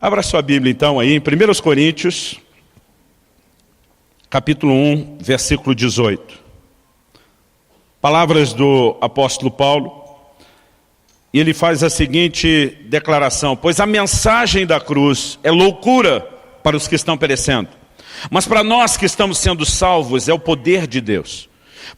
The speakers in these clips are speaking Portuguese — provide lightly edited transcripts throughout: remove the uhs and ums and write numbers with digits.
Abra sua Bíblia então aí em 1 Coríntios, capítulo 1, versículo 18. Palavras do apóstolo Paulo, e ele faz a seguinte declaração: pois a mensagem da cruz é loucura para os que estão perecendo, mas para nós que estamos sendo salvos é o poder de Deus.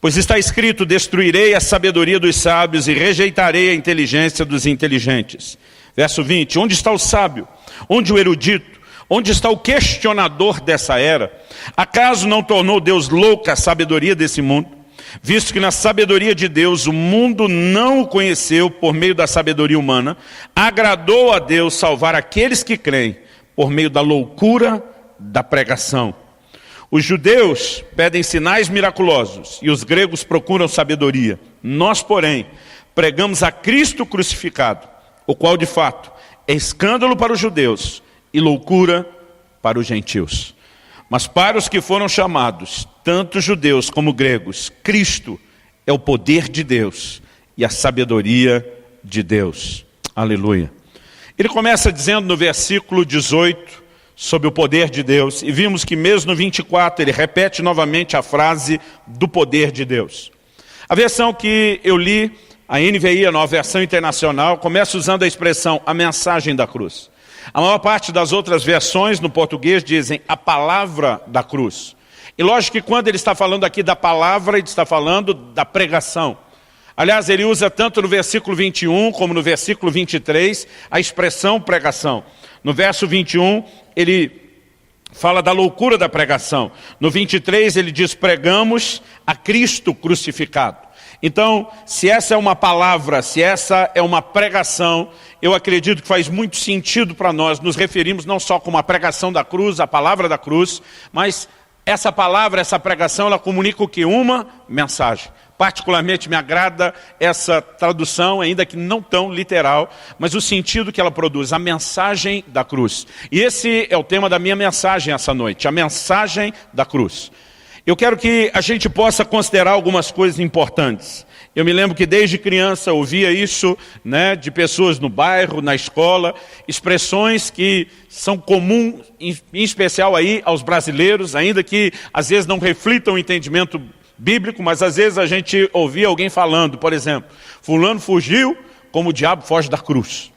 Pois está escrito: destruirei a sabedoria dos sábios e rejeitarei a inteligência dos inteligentes. Verso 20, onde está o sábio? Onde o erudito? Onde está o questionador dessa era? Acaso não tornou Deus louca a sabedoria desse mundo? Visto que na sabedoria de Deus o mundo não o conheceu por meio da sabedoria humana, agradou a Deus salvar aqueles que creem por meio da loucura da pregação. Os judeus pedem sinais miraculosos e os gregos procuram sabedoria. Nós, porém, pregamos a Cristo crucificado, o qual de fato é escândalo para os judeus e loucura para os gentios. Mas para os que foram chamados, tanto judeus como gregos, Cristo é o poder de Deus e a sabedoria de Deus. Aleluia. Ele começa dizendo no versículo 18 sobre o poder de Deus, e vimos que mesmo no 24 ele repete novamente a frase do poder de Deus. A versão que eu li, a NVI, a Nova Versão Internacional, começa usando a expressão a mensagem da cruz. A maior parte das outras versões no português dizem a palavra da cruz. E lógico que quando ele está falando aqui da palavra, ele está falando da pregação. Aliás, ele usa tanto no versículo 21 como no versículo 23 a expressão pregação. No verso 21, ele fala da loucura da pregação. No 23, ele diz: pregamos a Cristo crucificado. Então, se essa é uma palavra, se essa é uma pregação, eu acredito que faz muito sentido para nós nos referirmos não só como a pregação da cruz, a palavra da cruz, mas essa palavra, essa pregação, ela comunica o que? Uma mensagem. Particularmente me agrada essa tradução, ainda que não tão literal, mas o sentido que ela produz, a mensagem da cruz. E esse é o tema da minha mensagem essa noite, a mensagem da cruz. Eu quero que a gente possa considerar algumas coisas importantes. Eu me lembro que desde criança ouvia isso, de pessoas no bairro, na escola, expressões que são comuns, em especial aí aos brasileiros, ainda que às vezes não reflitam o entendimento bíblico, mas às vezes a gente ouvia alguém falando, por exemplo, fulano fugiu como o diabo foge da cruz.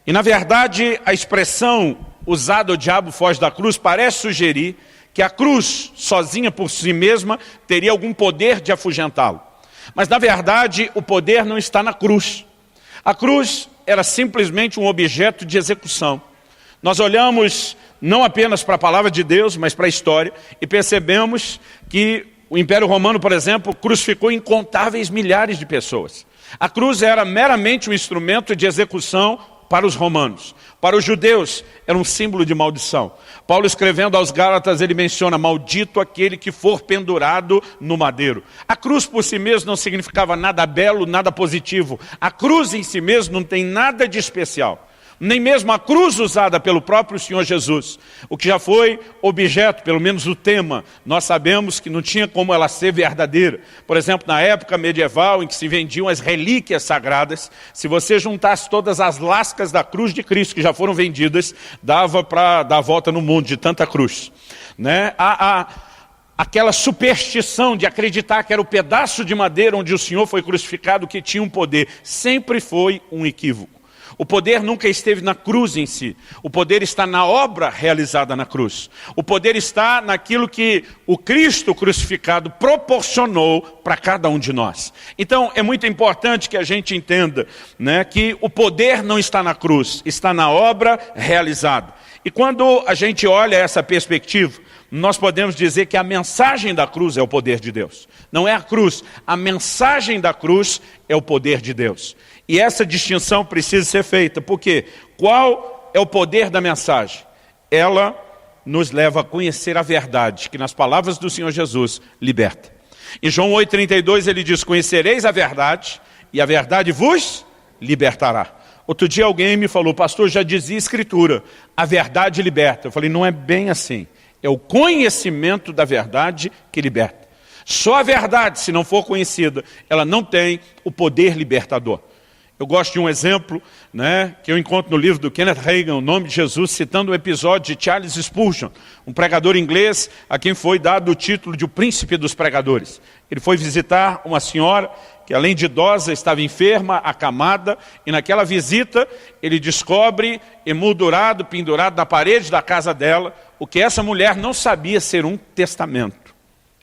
E na verdade a expressão usada, o diabo foge da cruz, parece sugerir que a cruz, sozinha por si mesma, teria algum poder de afugentá-lo. Mas, na verdade, o poder não está na cruz. A cruz era simplesmente um objeto de execução. Nós olhamos não apenas para a palavra de Deus, mas para a história, e percebemos que o Império Romano, por exemplo, crucificou incontáveis milhares de pessoas. A cruz era meramente um instrumento de execução para os romanos. Para os judeus, era um símbolo de maldição. Paulo, escrevendo aos Gálatas, ele menciona: maldito aquele que for pendurado no madeiro. A cruz por si mesma não significava nada belo, nada positivo. A cruz em si mesma não tem nada de especial. Nem mesmo a cruz usada pelo próprio Senhor Jesus, o que já foi objeto, pelo menos o tema, nós sabemos que não tinha como ela ser verdadeira. Por exemplo, na época medieval em que se vendiam as relíquias sagradas, se você juntasse todas as lascas da cruz de Cristo que já foram vendidas, dava para dar a volta no mundo de tanta cruz. Aquela superstição de acreditar que era o pedaço de madeira onde o Senhor foi crucificado que tinha um poder, sempre foi um equívoco. O poder nunca esteve na cruz em si. O poder está na obra realizada na cruz. O poder está naquilo que o Cristo crucificado proporcionou para cada um de nós. Então, é muito importante que a gente entenda, que o poder não está na cruz, está na obra realizada. E quando a gente olha essa perspectiva, nós podemos dizer que a mensagem da cruz é o poder de Deus. Não é a cruz, a mensagem da cruz é o poder de Deus. E essa distinção precisa ser feita, porque qual é o poder da mensagem? Ela nos leva a conhecer a verdade, que nas palavras do Senhor Jesus liberta. Em João 8,32 ele diz: conhecereis a verdade, e a verdade vos libertará. Outro dia alguém me falou: pastor, já dizia a Escritura, a verdade liberta. Eu falei: não é bem assim. É o conhecimento da verdade que liberta. Só a verdade, se não for conhecida, ela não tem o poder libertador. Eu gosto de um exemplo, né, que eu encontro no livro do Kenneth Hagin, O Nome de Jesus, citando o episódio de Charles Spurgeon, um pregador inglês a quem foi dado o título de o príncipe dos pregadores. Ele foi visitar uma senhora que, além de idosa, estava enferma, acamada, e naquela visita ele descobre, emoldurado, pendurado na parede da casa dela, o que essa mulher não sabia ser um testamento.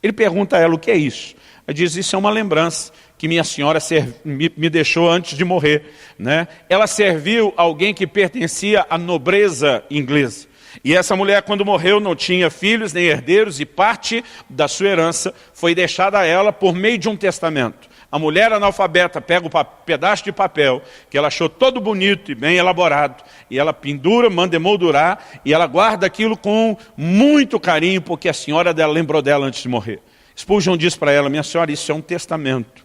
Ele pergunta a ela: o que é isso? Ela diz: isso é uma lembrança que minha senhora me deixou antes de morrer, né? Ela serviu alguém que pertencia à nobreza inglesa. E essa mulher, quando morreu, não tinha filhos nem herdeiros, e parte da sua herança foi deixada a ela por meio de um testamento. A mulher analfabeta pega o pedaço de papel, que ela achou todo bonito e bem elaborado, e ela pendura, manda emoldurar, e ela guarda aquilo com muito carinho, porque a senhora dela lembrou dela antes de morrer. Spurgeon diz para ela: minha senhora, isso é um testamento.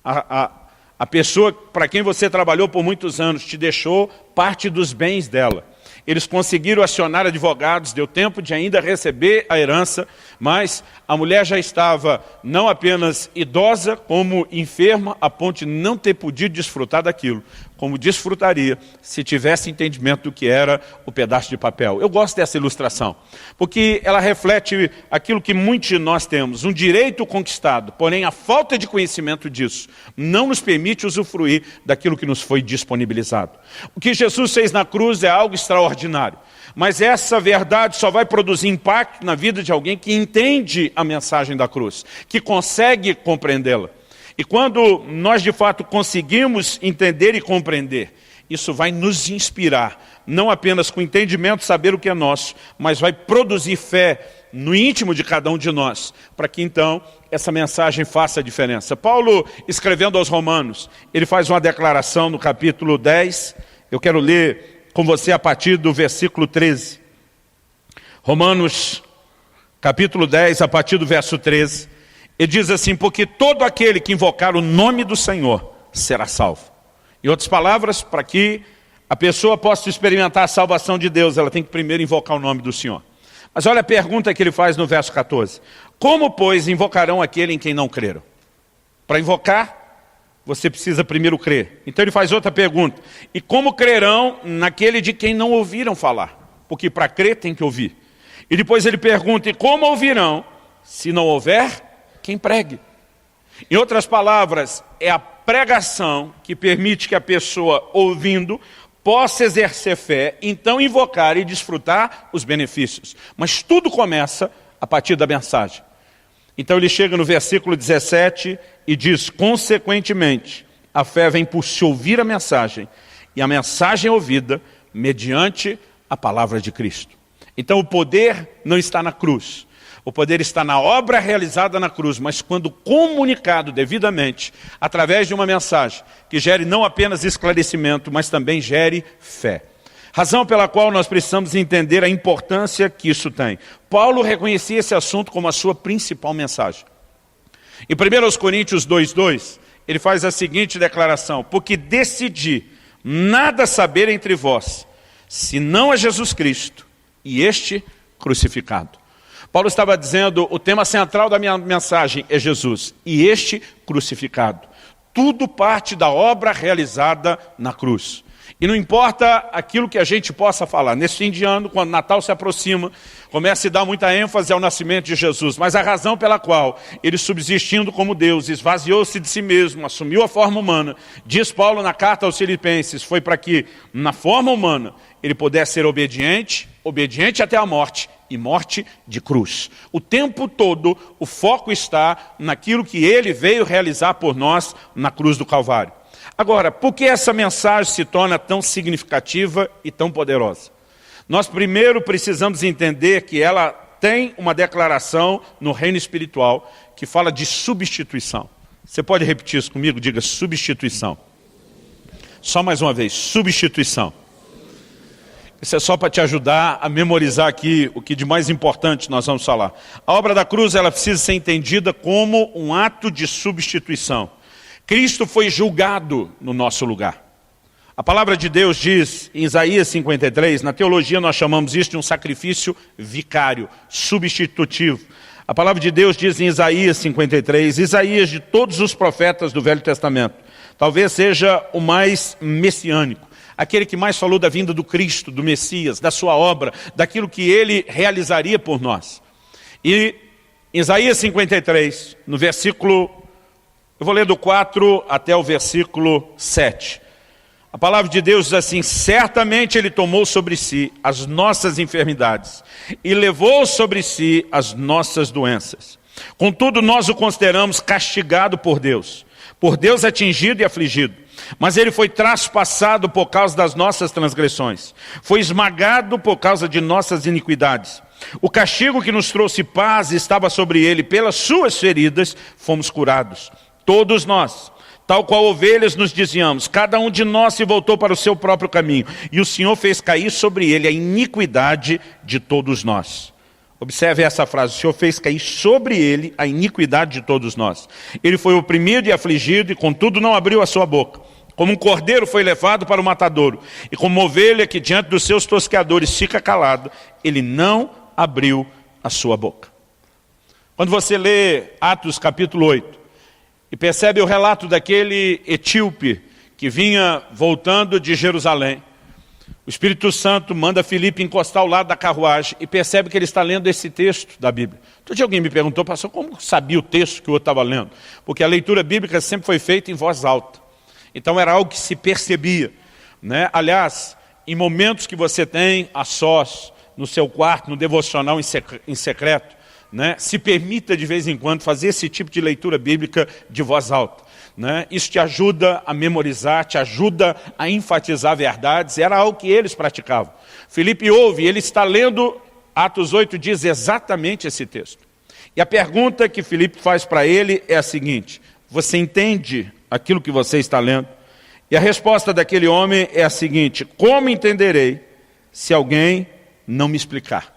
A pessoa para quem você trabalhou por muitos anos te deixou parte dos bens dela. Eles conseguiram acionar advogados, deu tempo de ainda receber a herança, mas a mulher já estava não apenas idosa, como enferma, a ponto de não ter podido desfrutar daquilo, como desfrutaria se tivesse entendimento do que era o pedaço de papel. Eu gosto dessa ilustração, porque ela reflete aquilo que muitos de nós temos, um direito conquistado, porém a falta de conhecimento disso não nos permite usufruir daquilo que nos foi disponibilizado. O que Jesus fez na cruz é algo extraordinário, mas essa verdade só vai produzir impacto na vida de alguém que entende a mensagem da cruz, que consegue compreendê-la. E quando nós de fato conseguimos entender e compreender, isso vai nos inspirar, não apenas com entendimento, saber o que é nosso, mas vai produzir fé no íntimo de cada um de nós, para que então essa mensagem faça a diferença. Paulo, escrevendo aos Romanos, ele faz uma declaração no capítulo 10, eu quero ler com você a partir do versículo 13. Romanos, capítulo 10, a partir do verso 13. Ele diz assim: porque todo aquele que invocar o nome do Senhor será salvo. Em outras palavras, para que a pessoa possa experimentar a salvação de Deus, ela tem que primeiro invocar o nome do Senhor. Mas olha a pergunta que ele faz no verso 14. Como, pois, invocarão aquele em quem não creram? Para invocar, você precisa primeiro crer. Então ele faz outra pergunta. E como crerão naquele de quem não ouviram falar? Porque para crer tem que ouvir. E depois ele pergunta: e como ouvirão se não houver quem pregue? Em outras palavras, é a pregação que permite que a pessoa, ouvindo, possa exercer fé, então invocar e desfrutar os benefícios. Mas tudo começa a partir da mensagem. Então ele chega no versículo 17 e diz: consequentemente, a fé vem por se ouvir a mensagem, e a mensagem é ouvida mediante a palavra de Cristo. Então o poder não está na cruz. O poder está na obra realizada na cruz, mas quando comunicado devidamente, através de uma mensagem que gere não apenas esclarecimento, mas também gere fé. Razão pela qual nós precisamos entender a importância que isso tem. Paulo reconhecia esse assunto como a sua principal mensagem. Em 1 Coríntios 2:2, ele faz a seguinte declaração: porque decidi nada saber entre vós, senão a Jesus Cristo e este crucificado. Paulo estava dizendo: o tema central da minha mensagem é Jesus e este crucificado. Tudo parte da obra realizada na cruz. E não importa aquilo que a gente possa falar. Nesse fim de ano, quando Natal se aproxima, começa a se dar muita ênfase ao nascimento de Jesus. Mas a razão pela qual ele, subsistindo como Deus, esvaziou-se de si mesmo, assumiu a forma humana, diz Paulo na carta aos Filipenses, foi para que, na forma humana, ele pudesse ser obediente até a morte, e morte de cruz. O tempo todo, o foco está naquilo que ele veio realizar por nós na cruz do Calvário. Agora, por que essa mensagem se torna tão significativa e tão poderosa? Nós primeiro precisamos entender que ela tem uma declaração no reino espiritual que fala de substituição. Você pode repetir isso comigo? Diga: substituição. Só mais uma vez: substituição. Isso é só para te ajudar a memorizar aqui o que de mais importante nós vamos falar. A obra da cruz, ela precisa ser entendida como um ato de substituição. Cristo foi julgado no nosso lugar. A palavra de Deus diz em Isaías 53, na teologia nós chamamos isso de um sacrifício vicário, substitutivo. A palavra de Deus diz em Isaías 53, Isaías de todos os profetas do Velho Testamento, talvez seja o mais messiânico, aquele que mais falou da vinda do Cristo, do Messias, da sua obra, daquilo que ele realizaria por nós. E em Isaías 53, no versículo, eu vou ler do 4 até o versículo 7. A palavra de Deus diz assim: certamente ele tomou sobre si as nossas enfermidades e levou sobre si as nossas doenças. Contudo, nós o consideramos castigado por Deus atingido e afligido. Mas ele foi traspassado por causa das nossas transgressões, foi esmagado por causa de nossas iniquidades. O castigo que nos trouxe paz estava sobre ele, pelas suas feridas fomos curados. Todos nós, tal qual ovelhas, nos desviamos, cada um de nós se voltou para o seu próprio caminho, e o Senhor fez cair sobre ele a iniquidade de todos nós. Observe essa frase: o Senhor fez cair sobre ele a iniquidade de todos nós. Ele foi oprimido e afligido, e contudo não abriu a sua boca. Como um cordeiro foi levado para o matadouro, e como uma ovelha que diante dos seus tosqueadores fica calado, ele não abriu a sua boca. Quando você lê Atos capítulo 8, e percebe o relato daquele etíope que vinha voltando de Jerusalém, o Espírito Santo manda Filipe encostar ao lado da carruagem e percebe que ele está lendo esse texto da Bíblia. Outro dia alguém me perguntou: pastor, como sabia o texto que o outro estava lendo? Porque a leitura bíblica sempre foi feita em voz alta. Então era algo que se percebia, né? Aliás, em momentos que você tem a sós, no seu quarto, no devocional em secreto, né? Se permita de vez em quando fazer esse tipo de leitura bíblica de voz alta, né? Isso te ajuda a memorizar, te ajuda a enfatizar verdades. Era algo que eles praticavam. Filipe ouve, ele está lendo, Atos 8 diz exatamente esse texto. E a pergunta que Filipe faz para ele é a seguinte: você entende aquilo que você está lendo? E a resposta daquele homem é a seguinte: como entenderei se alguém não me explicar?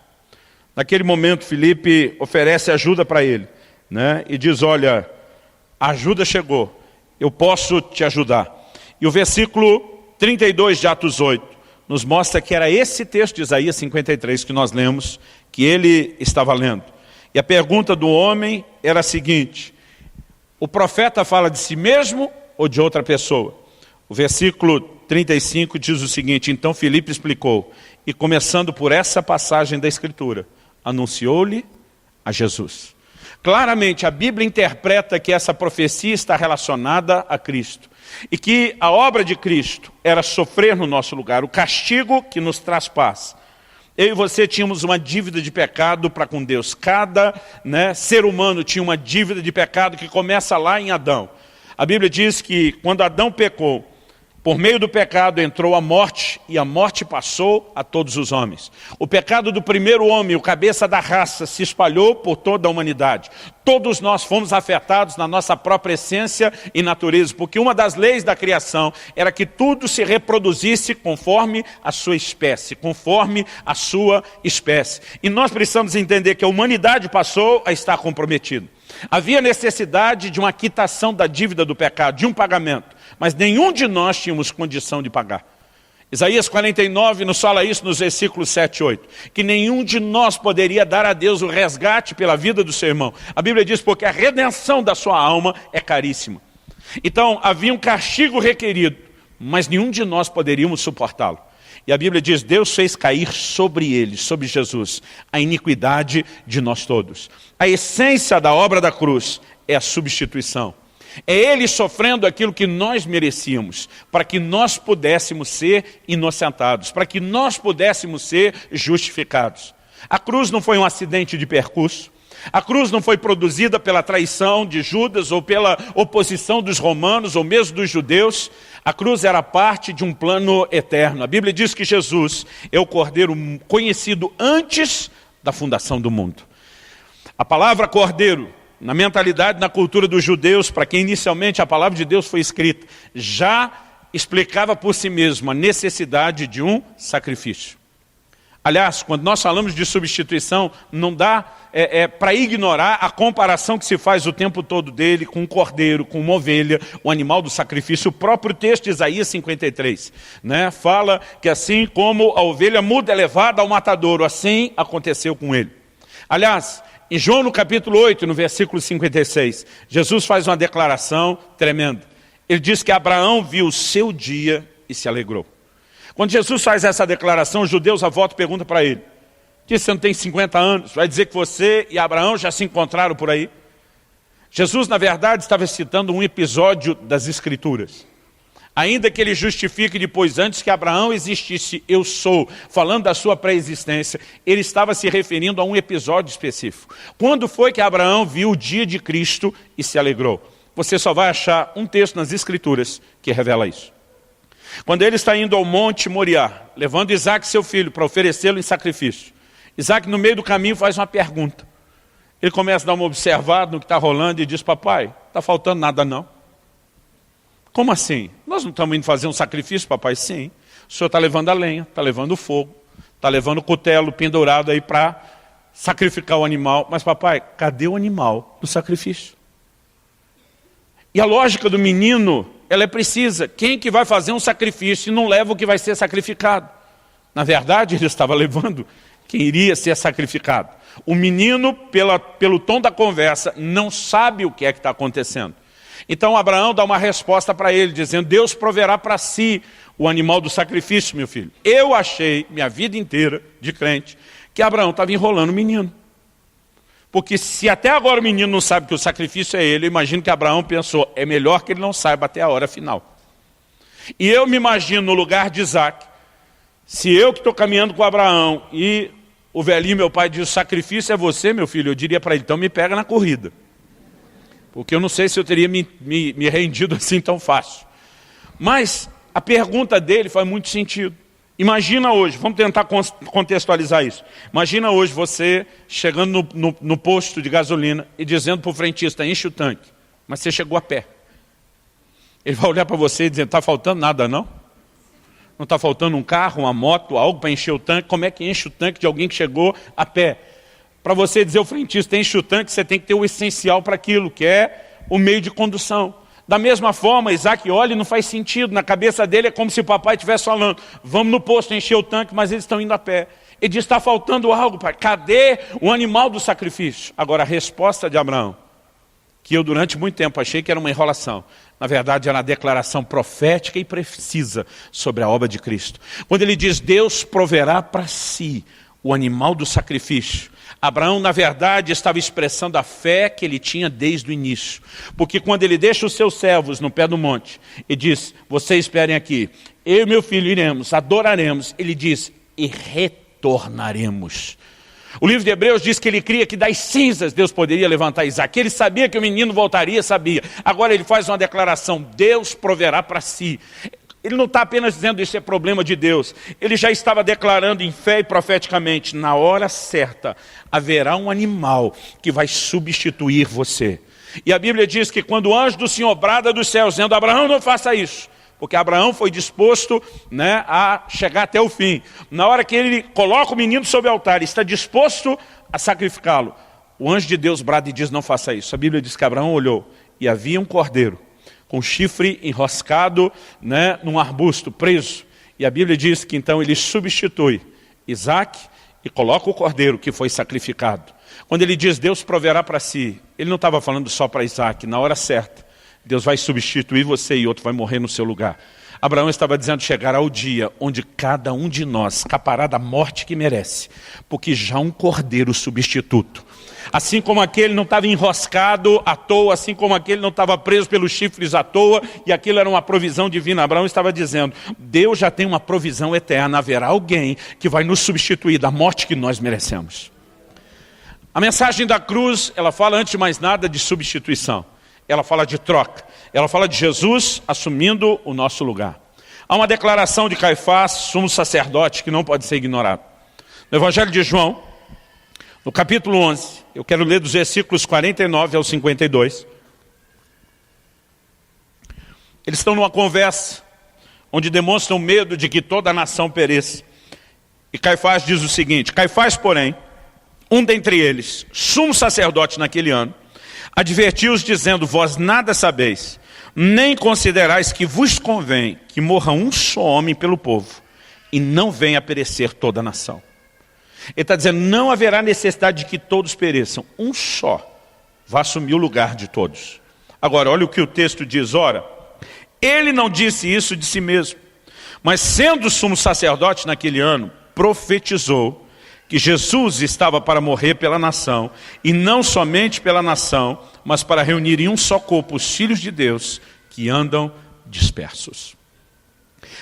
Naquele momento, Filipe oferece ajuda para ele, né? E diz: olha, a ajuda chegou, eu posso te ajudar. E o versículo 32 de Atos 8 nos mostra que era esse texto de Isaías 53 que nós lemos, que ele estava lendo. E a pergunta do homem era a seguinte: o profeta fala de si mesmo ou de outra pessoa? O versículo 35 diz o seguinte: então Filipe explicou, e começando por essa passagem da Escritura, anunciou-lhe a Jesus. Claramente a Bíblia interpreta que essa profecia está relacionada a Cristo, e que a obra de Cristo era sofrer no nosso lugar, o castigo que nos traz paz. Eu e você tínhamos uma dívida de pecado para com Deus. Cada ser humano tinha uma dívida de pecado que começa lá em Adão. A Bíblia diz que quando Adão pecou, por meio do pecado entrou a morte, e a morte passou a todos os homens. O pecado do primeiro homem, o cabeça da raça, se espalhou por toda a humanidade. Todos nós fomos afetados na nossa própria essência e natureza, porque uma das leis da criação era que tudo se reproduzisse conforme a sua espécie, E nós precisamos entender que a humanidade passou a estar comprometida. Havia necessidade de uma quitação da dívida do pecado, de um pagamento, mas nenhum de nós tínhamos condição de pagar. Isaías 49 nos fala isso nos versículos 7 e 8, que nenhum de nós poderia dar a Deus o resgate pela vida do seu irmão. A Bíblia diz: porque a redenção da sua alma é caríssima. Então havia um castigo requerido, mas nenhum de nós poderíamos suportá-lo. E a Bíblia diz: Deus fez cair sobre ele, sobre Jesus, a iniquidade de nós todos. A essência da obra da cruz é a substituição. É ele sofrendo aquilo que nós merecíamos, para que nós pudéssemos ser inocentados, para que nós pudéssemos ser justificados. A cruz não foi um acidente de percurso. A cruz não foi produzida pela traição de Judas ou pela oposição dos romanos ou mesmo dos judeus. A cruz era parte de um plano eterno. A Bíblia diz que Jesus é o Cordeiro conhecido antes da fundação do mundo. A palavra Cordeiro, na mentalidade, na cultura dos judeus, para quem inicialmente a palavra de Deus foi escrita, já explicava por si mesmo a necessidade de um sacrifício. Aliás, quando nós falamos de substituição, não dá para ignorar a comparação que se faz o tempo todo dele com um cordeiro, com uma ovelha, o animal do sacrifício. O próprio texto de Isaías 53, fala que assim como a ovelha muda é levada ao matadouro, assim aconteceu com ele. Aliás, em João no capítulo 8, no versículo 56, Jesus faz uma declaração tremenda. Ele diz que Abraão viu o seu dia e se alegrou. Quando Jesus faz essa declaração, os judeus à volta perguntam para ele, diz, você não tem 50 anos, vai dizer que você e Abraão já se encontraram por aí? Jesus, na verdade, estava citando um episódio das Escrituras. Ainda que ele justifique depois, antes que Abraão existisse, eu sou, falando da sua pré-existência, ele estava se referindo a um episódio específico. Quando foi que Abraão viu o dia de Cristo e se alegrou? Você só vai achar um texto nas Escrituras que revela isso. Quando ele está indo ao Monte Moriá, levando Isaac, seu filho, para oferecê-lo em sacrifício, Isaac, no meio do caminho, faz uma pergunta. Ele começa a dar uma observada no que está rolando e diz, papai, está faltando nada não? Como assim? Nós não estamos indo fazer um sacrifício, papai? Sim. O senhor está levando a lenha, está levando o fogo, está levando o cutelo pendurado aí para sacrificar o animal. Mas papai, cadê o animal do sacrifício? E a lógica do menino, ela é precisa. Quem que vai fazer um sacrifício e não leva o que vai ser sacrificado? Na verdade, ele estava levando quem iria ser sacrificado. O menino, pelo tom da conversa, não sabe o que é que está acontecendo. Então Abraão dá uma resposta para ele, dizendo, Deus proverá para si o animal do sacrifício, meu filho. Eu achei, minha vida inteira de crente, que Abraão estava enrolando o menino. Porque se até agora o menino não sabe que o sacrifício é ele, eu imagino que Abraão pensou, é melhor que ele não saiba até a hora final. E eu me imagino no lugar de Isaac, se eu que estou caminhando com Abraão e o velhinho, meu pai, diz, o sacrifício é você, meu filho, eu diria para ele, então me pega na corrida. Porque eu não sei se eu teria me rendido assim tão fácil. Mas a pergunta dele faz muito sentido. Imagina hoje, vamos tentar contextualizar isso. Imagina hoje você chegando no posto de gasolina e dizendo para o frentista, enche o tanque. Mas você chegou a pé. Ele vai olhar para você e dizer, não está faltando nada não? Não está faltando um carro, uma moto, algo para encher o tanque? Como é que enche o tanque de alguém que chegou a pé? Para você dizer ao frentista, enche o tanque, você tem que ter o essencial para aquilo, que é o meio de condução. Da mesma forma, Isaac olha e não faz sentido. Na cabeça dele é como se o papai estivesse falando, vamos no posto encher o tanque, mas eles estão indo a pé. Ele diz, está faltando algo, pai. Cadê o animal do sacrifício? Agora, a resposta de Abraão, que eu durante muito tempo achei que era uma enrolação, na verdade era uma declaração profética e precisa sobre a obra de Cristo. Quando ele diz, Deus proverá para si o animal do sacrifício, Abraão, na verdade, estava expressando a fé que ele tinha desde o início. Porque quando ele deixa os seus servos no pé do monte e diz, vocês esperem aqui, eu e meu filho iremos, adoraremos, ele diz, e retornaremos. O livro de Hebreus diz que ele cria que das cinzas Deus poderia levantar Isaac. Ele sabia que o menino voltaria, sabia. Agora ele faz uma declaração, Deus proverá para si. Ele não está apenas dizendo isso é problema de Deus. Ele já estava declarando em fé e profeticamente, na hora certa, haverá um animal que vai substituir você. E a Bíblia diz que quando o anjo do Senhor brada dos céus, dizendo, Abraão, não faça isso. Porque Abraão foi disposto, né, a chegar até o fim. Na hora que ele coloca o menino sobre o altar, está disposto a sacrificá-lo. O anjo de Deus brada e diz, não faça isso. A Bíblia diz que Abraão olhou e havia um cordeiro com chifre enroscado, né, num arbusto, preso. E a Bíblia diz que então ele substitui Isaac e coloca o cordeiro que foi sacrificado. Quando ele diz Deus proverá para si, ele não estava falando só para Isaac, na hora certa. Deus vai substituir você e outro vai morrer no seu lugar. Abraão estava dizendo, chegará o dia onde cada um de nós escapará da morte que merece, porque já um cordeiro substituto. Assim como aquele não estava enroscado à toa, assim como aquele não estava preso pelos chifres à toa, e aquilo era uma provisão divina. Abraão estava dizendo, Deus já tem uma provisão eterna, haverá alguém que vai nos substituir da morte que nós merecemos. A mensagem da cruz, ela fala antes de mais nada de substituição. Ela fala de troca. Ela fala de Jesus assumindo o nosso lugar. Há uma declaração de Caifás, sumo sacerdote, que não pode ser ignorada. No Evangelho de João, no capítulo 11, eu quero ler dos versículos 49 ao 52. Eles estão numa conversa, onde demonstram medo de que toda a nação pereça. E Caifás diz o seguinte, Caifás, porém, um dentre eles, sumo sacerdote naquele ano, advertiu-os dizendo, vós nada sabeis, nem considerais que vos convém que morra um só homem pelo povo, e não venha a perecer toda a nação. Ele está dizendo, não haverá necessidade de que todos pereçam, um só vai assumir o lugar de todos. Agora, olha o que o texto diz, ora, Ele não disse isso de si mesmo, mas sendo sumo sacerdote naquele ano, profetizou que Jesus estava para morrer pela nação, e não somente pela nação, mas para reunir em um só corpo os filhos de Deus que andam dispersos.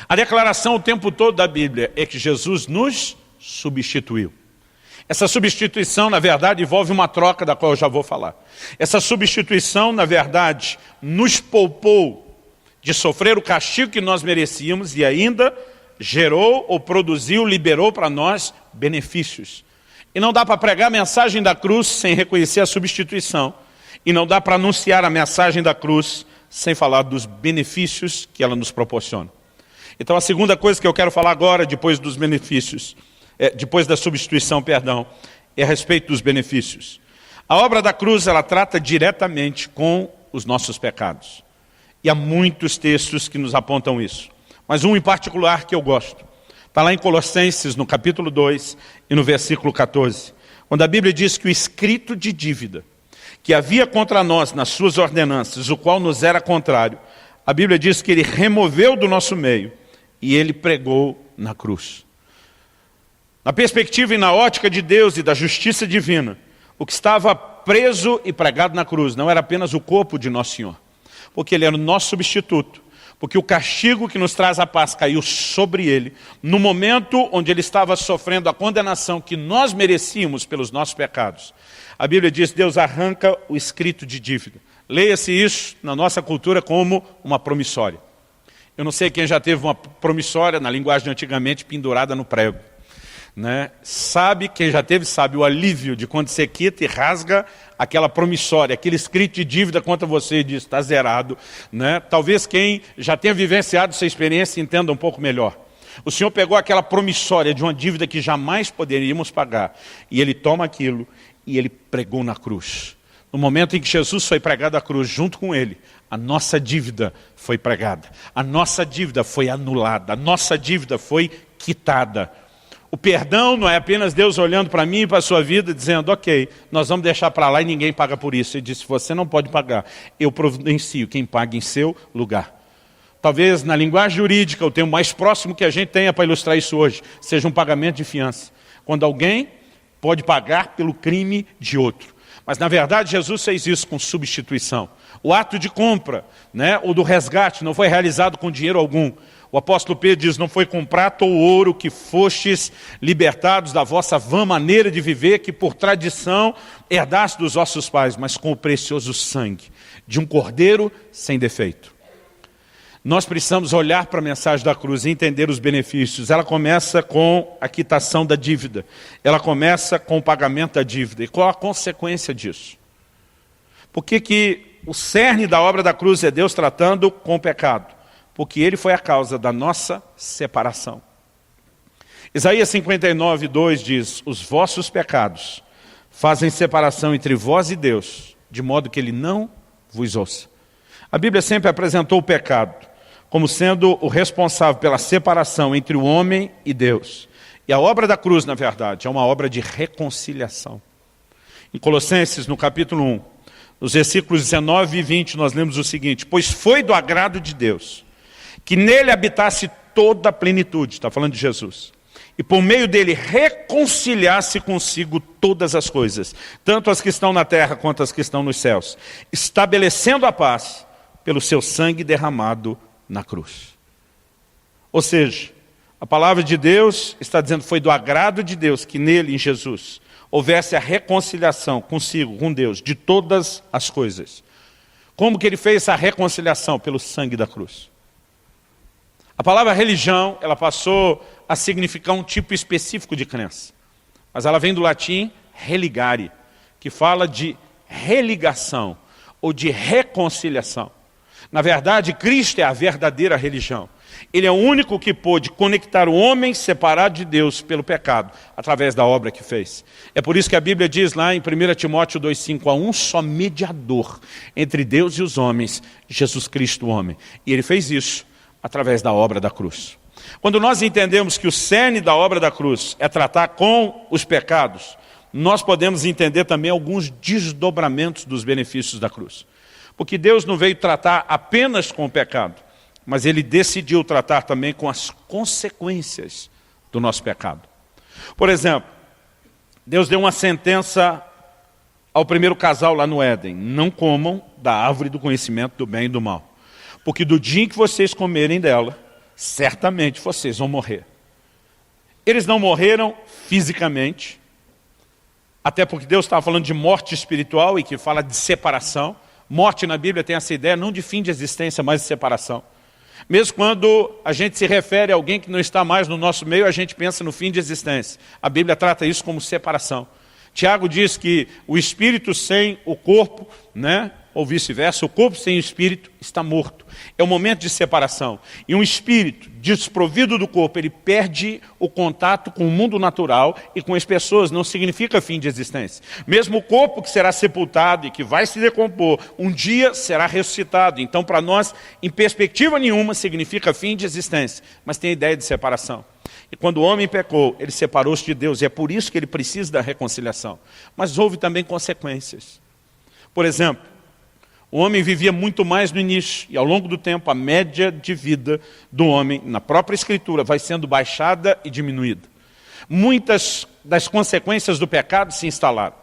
A declaração o tempo todo da Bíblia é que Jesus nos substituiu. Essa substituição, na verdade, envolve uma troca da qual eu já vou falar. Essa substituição, na verdade, nos poupou de sofrer o castigo que nós merecíamos e ainda gerou ou produziu, liberou para nós benefícios. E não dá para pregar a mensagem da cruz sem reconhecer a substituição. E não dá para anunciar a mensagem da cruz sem falar dos benefícios que ela nos proporciona. Então a segunda coisa que eu quero falar agora, depois dos benefícios, depois da substituição, é a respeito dos benefícios. A obra da cruz, ela trata diretamente com os nossos pecados. E há muitos textos que nos apontam isso. Mas um em particular que eu gosto. Está lá em Colossenses, no capítulo 2 e no versículo 14. Quando a Bíblia diz que o escrito de dívida que havia contra nós nas suas ordenanças, o qual nos era contrário, a Bíblia diz que ele removeu do nosso meio e ele pregou na cruz. Na perspectiva e na ótica de Deus e da justiça divina, o que estava preso e pregado na cruz não era apenas o corpo de Nosso Senhor, porque ele era o nosso substituto, porque o castigo que nos traz a paz caiu sobre ele, no momento onde ele estava sofrendo a condenação que nós merecíamos pelos nossos pecados. A Bíblia diz que Deus arranca o escrito de dívida. Leia-se isso na nossa cultura como uma promissória. Eu não sei quem já teve uma promissória, na linguagem de antigamente, pendurada no prego. Né? Sabe, quem já teve sabe o alívio de quando você quita e rasga aquela promissória, aquele escrito de dívida contra você e diz, está zerado. Né? Talvez quem já tenha vivenciado essa experiência entenda um pouco melhor. O Senhor pegou aquela promissória de uma dívida que jamais poderíamos pagar, e Ele toma aquilo e Ele pregou na cruz. No momento em que Jesus foi pregado à cruz, junto com Ele, a nossa dívida foi pregada, a nossa dívida foi anulada, a nossa dívida foi quitada. O perdão não é apenas Deus olhando para mim e para a sua vida, dizendo, ok, nós vamos deixar para lá e ninguém paga por isso. Ele disse, você não pode pagar, eu providencio quem paga em seu lugar. Talvez na linguagem jurídica, o termo mais próximo que a gente tenha para ilustrar isso hoje, seja um pagamento de fiança. Quando alguém pode pagar pelo crime de outro. Mas na verdade Jesus fez isso com substituição. O ato de compra, né, ou do resgate não foi realizado com dinheiro algum. O apóstolo Pedro diz, não foi com prata ou ouro que fostes libertados da vossa vã maneira de viver, que por tradição herdaste dos vossos pais, mas com o precioso sangue de um cordeiro sem defeito. Nós precisamos olhar para a mensagem da cruz e entender os benefícios. Ela começa com a quitação da dívida. Ela começa com o pagamento da dívida. E qual a consequência disso? Por que o cerne da obra da cruz é Deus tratando com o pecado? Porque Ele foi a causa da nossa separação. Isaías 59, 2 diz, os vossos pecados fazem separação entre vós e Deus, de modo que Ele não vos ouça. A Bíblia sempre apresentou o pecado como sendo o responsável pela separação entre o homem e Deus. E a obra da cruz, na verdade, é uma obra de reconciliação. Em Colossenses, no capítulo 1, nos versículos 19 e 20, nós lemos o seguinte, pois foi do agrado de Deus que nele habitasse toda a plenitude, está falando de Jesus, e por meio dele reconciliasse consigo todas as coisas, tanto as que estão na terra quanto as que estão nos céus, estabelecendo a paz pelo seu sangue derramado na cruz. Ou seja, a palavra de Deus está dizendo, foi do agrado de Deus que nele, em Jesus, houvesse a reconciliação consigo, com Deus, de todas as coisas. Como que ele fez essa reconciliação? Pelo sangue da cruz. A palavra religião, ela passou a significar um tipo específico de crença. Mas ela vem do latim religare, que fala de religação ou de reconciliação. Na verdade, Cristo é a verdadeira religião. Ele é o único que pôde conectar o homem separado de Deus pelo pecado, através da obra que fez. É por isso que a Bíblia diz lá em 1 Timóteo 2,5, há um só mediador entre Deus e os homens, Jesus Cristo o homem. E ele fez isso através da obra da cruz. Quando nós entendemos que o cerne da obra da cruz é tratar com os pecados, nós podemos entender também alguns desdobramentos dos benefícios da cruz. Porque Deus não veio tratar apenas com o pecado. mas ele decidiu tratar também com as consequências do nosso pecado. Por exemplo, Deus deu uma sentença ao primeiro casal lá no Éden: não comam da árvore do conhecimento do bem e do mal, porque do dia em que vocês comerem dela, certamente vocês vão morrer. Eles não morreram fisicamente, até porque Deus estava falando de morte espiritual e que fala de separação. Morte na Bíblia tem essa ideia não de fim de existência, mas de separação. Mesmo quando a gente se refere a alguém que não está mais no nosso meio, a gente pensa no fim de existência. A Bíblia trata isso como separação. Tiago diz que o espírito sem o corpo, né, ou vice-versa, o corpo sem o espírito está morto. É um momento de separação. E um espírito desprovido do corpo, ele perde o contato com o mundo natural e com as pessoas, não significa fim de existência. Mesmo o corpo que será sepultado e que vai se decompor, um dia será ressuscitado. Então, para nós, em perspectiva nenhuma, significa fim de existência, mas tem a ideia de separação. E quando o homem pecou, ele separou-se de Deus, e é por isso que ele precisa da reconciliação. Mas houve também consequências. Por exemplo, o homem vivia muito mais no início, e ao longo do tempo a média de vida do homem, na própria Escritura, vai sendo baixada e diminuída. Muitas das consequências do pecado se instalaram.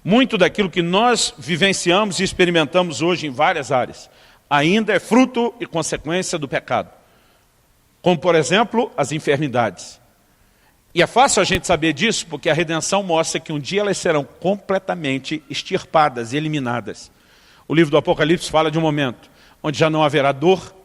Muito daquilo que nós vivenciamos e experimentamos hoje em várias áreas, ainda é fruto e consequência do pecado. Como, por exemplo, as enfermidades. E é fácil a gente saber disso, porque a redenção mostra que um dia elas serão completamente extirpadas e eliminadas. O livro do Apocalipse fala de um momento onde já não haverá dor,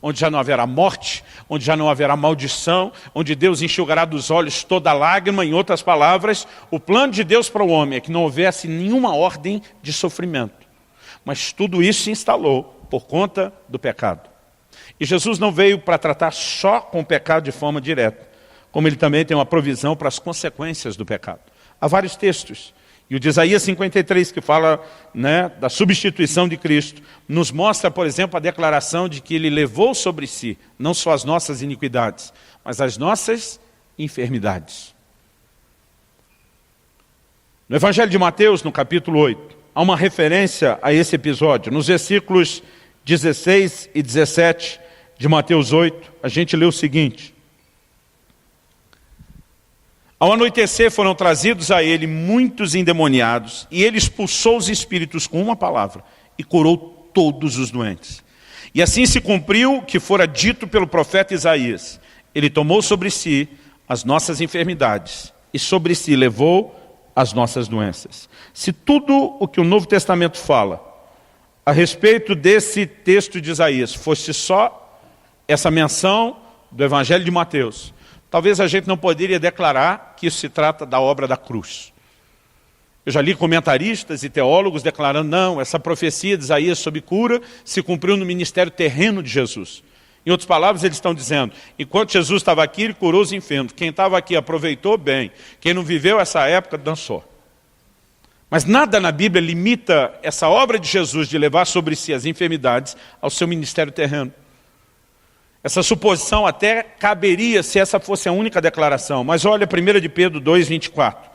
onde já não haverá morte, onde já não haverá maldição, onde Deus enxugará dos olhos toda lágrima. Em outras palavras, o plano de Deus para o homem é que não houvesse nenhuma ordem de sofrimento. Mas tudo isso se instalou por conta do pecado. E Jesus não veio para tratar só com o pecado de forma direta, como ele também tem uma provisão para as consequências do pecado. Há vários textos. E o de Isaías 53, que fala, né, da substituição de Cristo, nos mostra, por exemplo, a declaração de que ele levou sobre si, não só as nossas iniquidades, mas as nossas enfermidades. No Evangelho de Mateus, no capítulo 8, há uma referência a esse episódio. Nos versículos 16 e 17 de Mateus 8, a gente lê o seguinte: ao anoitecer foram trazidos a ele muitos endemoniados, e ele expulsou os espíritos com uma palavra, e curou todos os doentes. E assim se cumpriu o que fora dito pelo profeta Isaías: ele tomou sobre si as nossas enfermidades, e sobre si levou as nossas doenças. Se tudo o que o Novo Testamento fala a respeito desse texto de Isaías fosse só essa menção do Evangelho de Mateus, talvez a gente não poderia declarar que isso se trata da obra da cruz. Eu já li comentaristas e teólogos declarando: não, essa profecia de Isaías sobre cura se cumpriu no ministério terreno de Jesus. Em outras palavras, eles estão dizendo, enquanto Jesus estava aqui, ele curou os enfermos. Quem estava aqui aproveitou bem. Quem não viveu essa época, dançou. Mas nada na Bíblia limita essa obra de Jesus de levar sobre si as enfermidades ao seu ministério terreno. Essa suposição até caberia se essa fosse a única declaração. Mas olha 1 de Pedro 2, 24.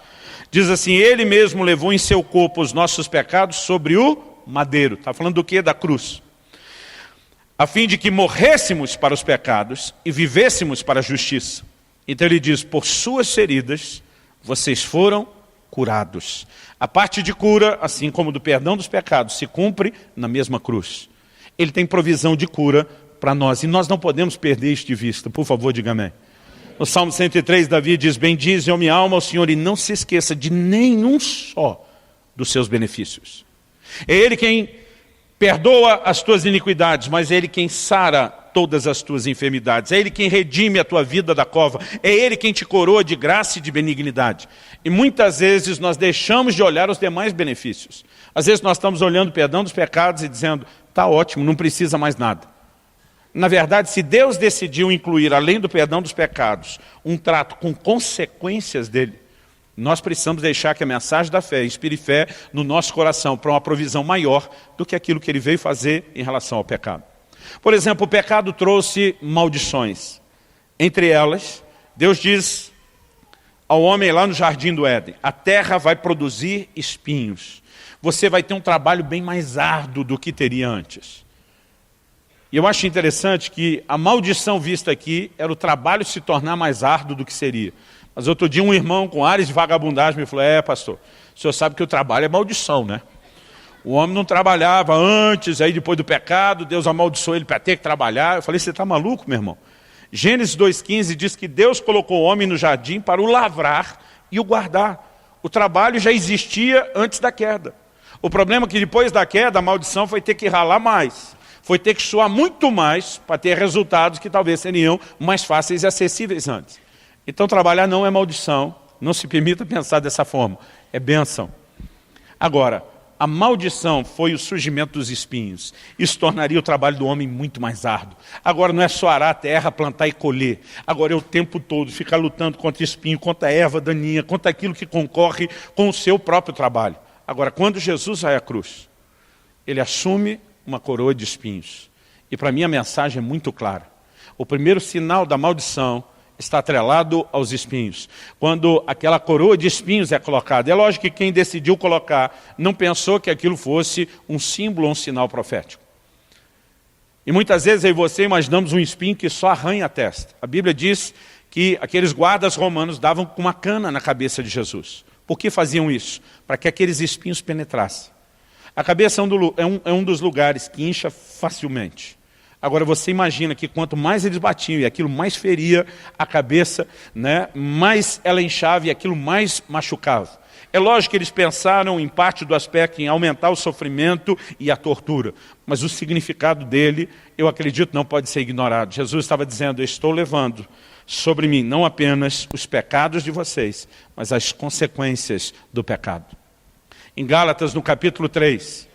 Diz assim: ele mesmo levou em seu corpo os nossos pecados sobre o madeiro. Está falando do quê? Da cruz. A fim de que morrêssemos para os pecados e vivêssemos para a justiça. Então ele diz: por suas feridas vocês foram curados. A parte de cura, assim como do perdão dos pecados, se cumpre na mesma cruz. Ele tem provisão de cura para nós, e nós não podemos perder isto de vista. Por favor, diga amém. No Salmo 103, Davi diz: bendize, ó minha alma, ao Senhor, e não se esqueça de nenhum só dos seus benefícios. É Ele quem perdoa as tuas iniquidades, mas é Ele quem sara todas as tuas enfermidades. É Ele quem redime a tua vida da cova. É Ele quem te coroa de graça e de benignidade. E muitas vezes nós deixamos de olhar os demais benefícios. Às vezes nós estamos olhando o perdão dos pecados e dizendo: está ótimo, não precisa mais nada. Na verdade, se Deus decidiu incluir, além do perdão dos pecados, um trato com consequências dele, nós precisamos deixar que a mensagem da fé inspire fé no nosso coração para uma provisão maior do que aquilo que ele veio fazer em relação ao pecado. Por exemplo, o pecado trouxe maldições. Entre elas, Deus diz ao homem lá no jardim do Éden: a terra vai produzir espinhos. Você vai ter um trabalho bem mais árduo do que teria antes. E eu acho interessante que a maldição vista aqui era o trabalho se tornar mais árduo do que seria. Mas outro dia um irmão com ares de vagabundagem me falou, pastor, o senhor sabe que o trabalho é maldição, né? O homem não trabalhava antes, aí depois do pecado, Deus amaldiçoou ele para ter que trabalhar. Eu falei, você está maluco, meu irmão? Gênesis 2,15 diz que Deus colocou o homem no jardim para o lavrar e o guardar. O trabalho já existia antes da queda. O problema é que depois da queda, a maldição foi ter que ralar mais. Foi ter que suar muito mais para ter resultados que talvez seriam mais fáceis e acessíveis antes. Então trabalhar não é maldição, não se permita pensar dessa forma, é bênção. Agora, a maldição foi o surgimento dos espinhos. Isso tornaria o trabalho do homem muito mais árduo. Agora não é só arar a terra, plantar e colher. Agora é o tempo todo ficar lutando contra espinho, contra a erva daninha, contra aquilo que concorre com o seu próprio trabalho. Agora, quando Jesus vai à cruz, ele assume uma coroa de espinhos. E para mim a mensagem é muito clara. O primeiro sinal da maldição está atrelado aos espinhos. Quando aquela coroa de espinhos é colocada, é lógico que quem decidiu colocar não pensou que aquilo fosse um símbolo ou um sinal profético. E muitas vezes eu e você imaginamos um espinho que só arranha a testa. A Bíblia diz que aqueles guardas romanos davam com uma cana na cabeça de Jesus. Por que faziam isso? Para que aqueles espinhos penetrassem. A cabeça é um dos lugares que incha facilmente. Agora você imagina que quanto mais eles batiam e aquilo mais feria a cabeça, né, mais ela inchava e aquilo mais machucava. É lógico que eles pensaram em parte do aspecto em aumentar o sofrimento e a tortura. Mas o significado dele, eu acredito, não pode ser ignorado. Jesus estava dizendo, eu estou levando sobre mim não apenas os pecados de vocês, mas as consequências do pecado. Em Gálatas, no capítulo 3,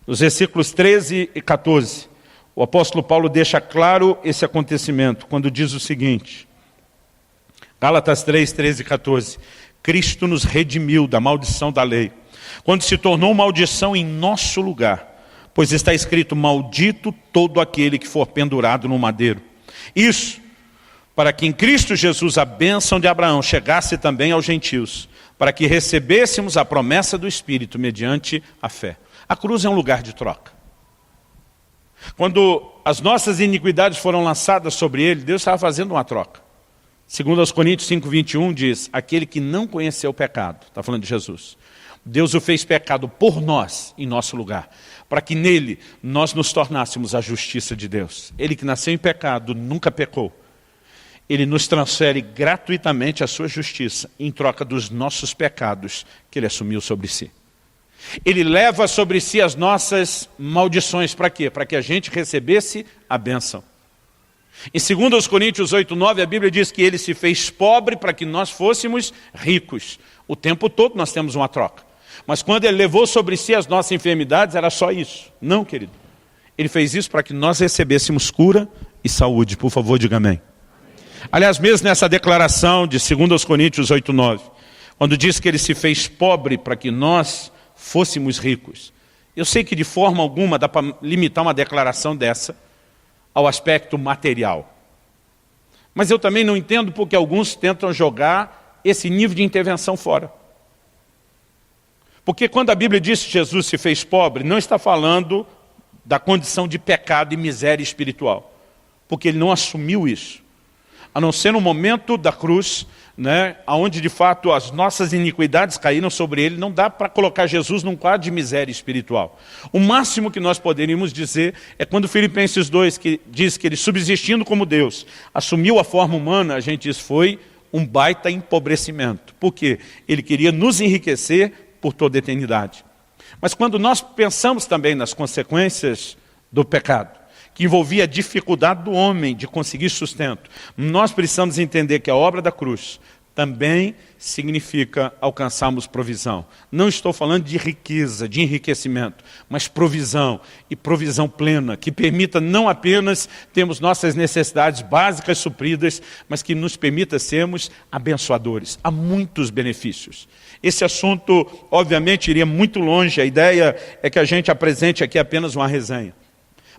nos versículos 13 e 14, o apóstolo Paulo deixa claro esse acontecimento, quando diz o seguinte, Gálatas 3, 13 e 14, Cristo nos redimiu da maldição da lei, quando se tornou maldição em nosso lugar, pois está escrito, maldito todo aquele que for pendurado no madeiro. Isso, para que em Cristo Jesus a bênção de Abraão chegasse também aos gentios, para que recebêssemos a promessa do Espírito mediante a fé. A cruz é um lugar de troca. Quando as nossas iniquidades foram lançadas sobre ele, Deus estava fazendo uma troca. Segundo aos Coríntios 5:21 diz, aquele que não conheceu o pecado, está falando de Jesus, Deus o fez pecado por nós, em nosso lugar, para que nele nós nos tornássemos a justiça de Deus. Ele que nasceu em pecado, nunca pecou. Ele nos transfere gratuitamente a sua justiça, em troca dos nossos pecados que ele assumiu sobre si. Ele leva sobre si as nossas maldições, para quê? Para que a gente recebesse a bênção. Em 2 Coríntios 8:9, a Bíblia diz que ele se fez pobre para que nós fôssemos ricos. O tempo todo nós temos uma troca. Mas quando ele levou sobre si as nossas enfermidades, era só isso. Não, querido. Ele fez isso para que nós recebêssemos cura e saúde. Por favor, diga amém. Aliás, mesmo nessa declaração de 2 Coríntios 8:9, quando diz que ele se fez pobre para que nós fôssemos ricos. Eu sei que de forma alguma dá para limitar uma declaração dessa ao aspecto material. Mas eu também não entendo porque alguns tentam jogar esse nível de intervenção fora. Porque quando a Bíblia diz que Jesus se fez pobre, não está falando da condição de pecado e miséria espiritual. Porque ele não assumiu isso. A não ser no momento da cruz, né, onde de fato as nossas iniquidades caíram sobre ele, não dá para colocar Jesus num quadro de miséria espiritual. O máximo que nós poderíamos dizer é quando Filipenses 2 que diz que ele, subsistindo como Deus, assumiu a forma humana, a gente diz foi um baita empobrecimento. Por quê? Ele queria nos enriquecer por toda a eternidade. Mas quando nós pensamos também nas consequências do pecado, que envolvia a dificuldade do homem de conseguir sustento, nós precisamos entender que a obra da cruz também significa alcançarmos provisão. Não estou falando de riqueza, de enriquecimento, mas provisão, e provisão plena, que permita não apenas termos nossas necessidades básicas supridas, mas que nos permita sermos abençoadores. Há muitos benefícios. Esse assunto, obviamente, iria muito longe. A ideia é que a gente apresente aqui apenas uma resenha.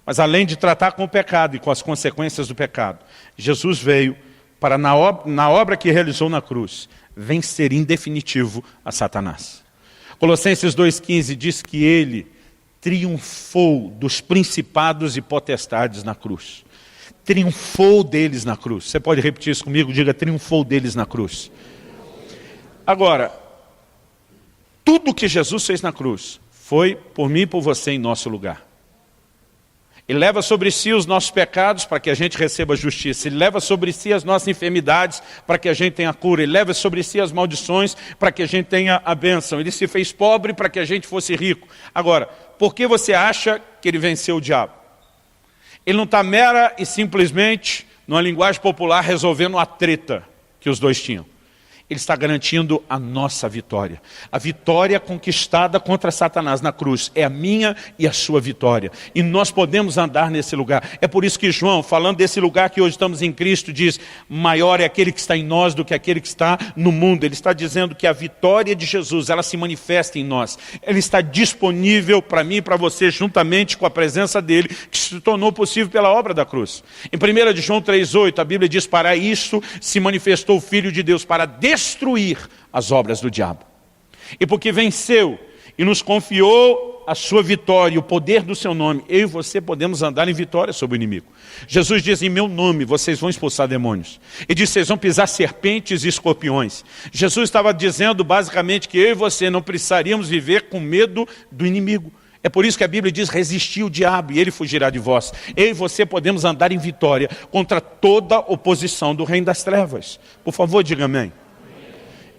Mas além de tratar com o pecado e com as consequências do pecado, Jesus veio para, na obra que realizou na cruz, vencer em definitivo a Satanás. Colossenses 2,15 diz que ele triunfou dos principados e potestades na cruz. Triunfou deles na cruz. Você pode repetir isso comigo? Diga, triunfou deles na cruz. Agora, tudo que Jesus fez na cruz foi por mim e por você em nosso lugar. Ele leva sobre si os nossos pecados para que a gente receba justiça. Ele leva sobre si as nossas enfermidades para que a gente tenha cura. Ele leva sobre si as maldições para que a gente tenha a bênção. Ele se fez pobre para que a gente fosse rico. Agora, por que você acha que ele venceu o diabo? Ele não está mera e simplesmente, numa linguagem popular, resolvendo a treta que os dois tinham. Ele está garantindo a nossa vitória. A vitória conquistada contra Satanás na cruz é a minha e a sua vitória. E nós podemos andar nesse lugar. É por isso que João, falando desse lugar que hoje estamos em Cristo, diz: maior é aquele que está em nós do que aquele que está no mundo. Ele está dizendo que a vitória de Jesus, ela se manifesta em nós. Ela está disponível para mim e para você, juntamente com a presença dele, que se tornou possível pela obra da cruz. Em 1 de João 3,8, a Bíblia diz: para isso se manifestou o Filho de Deus, para destruir as obras do diabo. E porque venceu e nos confiou a sua vitória, o poder do seu nome, eu e você podemos andar em vitória sobre o inimigo. Jesus diz: em meu nome vocês vão expulsar demônios. E diz: vocês vão pisar serpentes e escorpiões. Jesus estava dizendo basicamente que eu e você não precisaríamos viver com medo do inimigo. É por isso que a Bíblia diz: resistir o diabo e ele fugirá de vós. Eu e você podemos andar em vitória contra toda oposição do reino das trevas. Por favor, diga amém.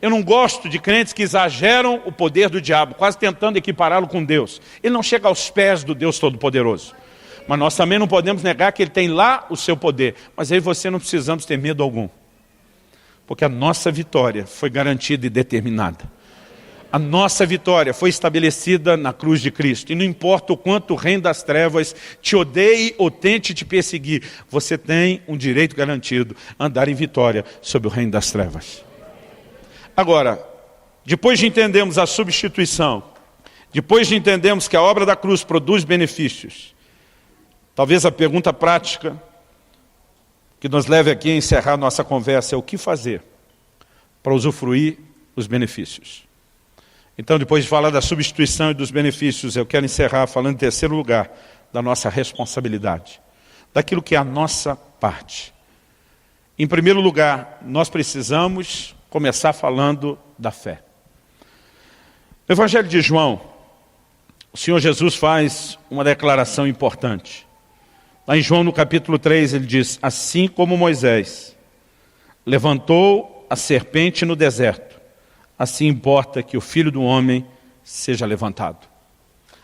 Eu não gosto de crentes que exageram o poder do diabo, quase tentando equipará-lo com Deus. Ele não chega aos pés do Deus Todo-Poderoso. Mas nós também não podemos negar que ele tem lá o seu poder. Mas aí você não precisamos ter medo algum. Porque a nossa vitória foi garantida e determinada. A nossa vitória foi estabelecida na cruz de Cristo. E não importa o quanto o reino das trevas te odeie ou tente te perseguir, você tem um direito garantido: andar em vitória sobre o reino das trevas. Agora, depois de entendermos a substituição, depois de entendermos que a obra da cruz produz benefícios, talvez a pergunta prática que nos leve aqui a encerrar nossa conversa é: o que fazer para usufruir os benefícios? Então, depois de falar da substituição e dos benefícios, eu quero encerrar falando em terceiro lugar da nossa responsabilidade, daquilo que é a nossa parte. Em primeiro lugar, nós precisamos começar falando da fé. No Evangelho de João, o Senhor Jesus faz uma declaração importante. Lá em João, no capítulo 3, ele diz: assim como Moisés levantou a serpente no deserto, assim importa que o Filho do Homem seja levantado.